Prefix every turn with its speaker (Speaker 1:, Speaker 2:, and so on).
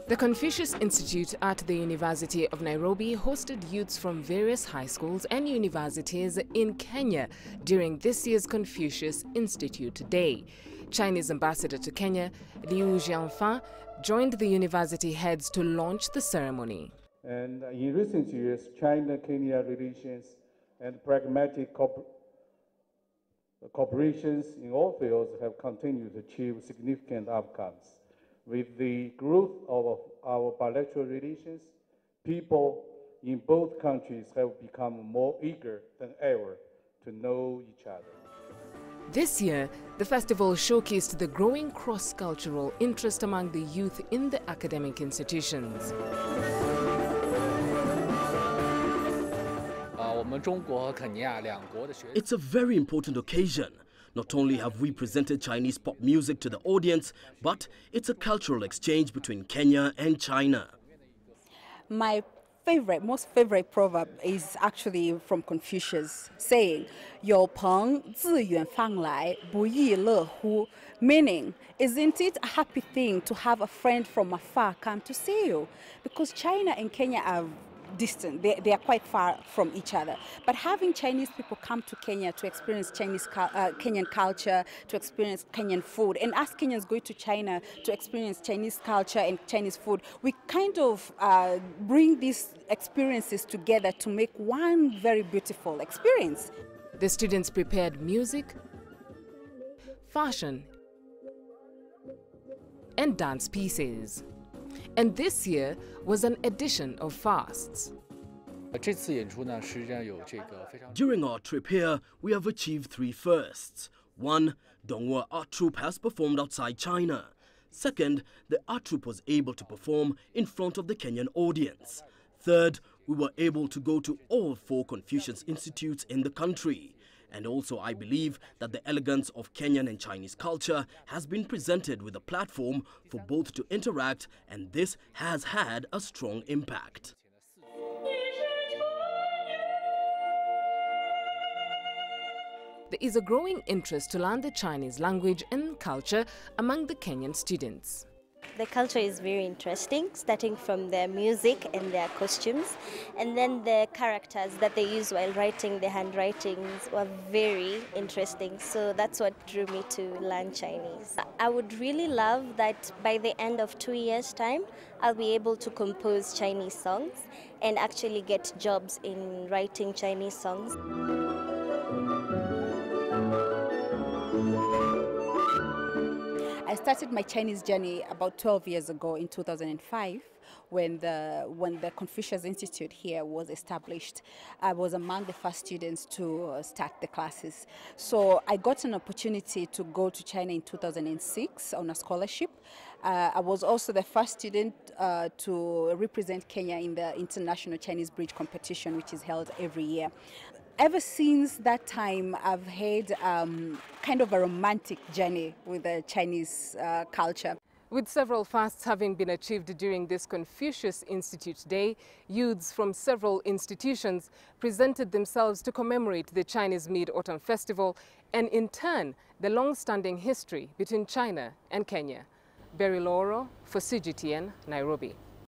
Speaker 1: The Confucius Institute at the University of Nairobi hosted youths from various high schools and universities in Kenya during this year's Confucius Institute Day. Chinese ambassador to Kenya, Liu Xianfa, joined the university heads to launch the ceremony.
Speaker 2: And in recent years, China-Kenya relations and pragmatic cooperations in all fields have continued to achieve significant outcomes. With the growth of our bilateral relations, people in both countries have become more eager than ever to know each other.
Speaker 1: This year, the festival showcased the growing cross-cultural interest among the youth in the academic institutions.
Speaker 3: It's a very important occasion. Not only have we presented Chinese pop music to the audience, but it's a cultural exchange between Kenya and China.
Speaker 4: My most favorite proverb is actually from Confucius, saying, 有朋自远方来，不亦乐乎? Meaning, isn't it a happy thing to have a friend from afar come to see you? Because China and Kenya are distant, they are quite far from each other. But having Chinese people come to Kenya to experience Kenyan culture, to experience Kenyan food, and us Kenyans going to China to experience Chinese culture and Chinese food, we kind of bring these experiences together to make one very beautiful experience.
Speaker 1: The students prepared music, fashion, and dance pieces. And this year was an edition of fasts.
Speaker 3: During our trip here, we have achieved 3 firsts. 1, Dongwa art troupe has performed outside China. 2nd, the art troupe was able to perform in front of the Kenyan audience. 3rd, we were able to go to all 4 Confucius Institutes in the country. And also, I believe that the elegance of Kenyan and Chinese culture has been presented with a platform for both to interact, and this has had a strong impact.
Speaker 1: There is a growing interest to learn the Chinese language and culture among the Kenyan students.
Speaker 5: The culture is very interesting, starting from their music and their costumes, and then the characters that they use while writing, the handwritings were very interesting. So that's what drew me to learn Chinese. I would really love that by the end of 2 years' time, I'll be able to compose Chinese songs and actually get jobs in writing Chinese songs.
Speaker 4: I started my Chinese journey about 12 years ago in 2005 when the Confucius Institute here was established. I was among the first students to start the classes. So I got an opportunity to go to China in 2006 on a scholarship. I was also the first student to represent Kenya in the International Chinese Bridge competition, which is held every year. Ever since that time, I've had kind of a romantic journey with the Chinese culture.
Speaker 1: With several fasts having been achieved during this Confucius Institute Day, youths from several institutions presented themselves to commemorate the Chinese Mid-Autumn Festival and, in turn, the long-standing history between China and Kenya. Berry Loro for CGTN, Nairobi.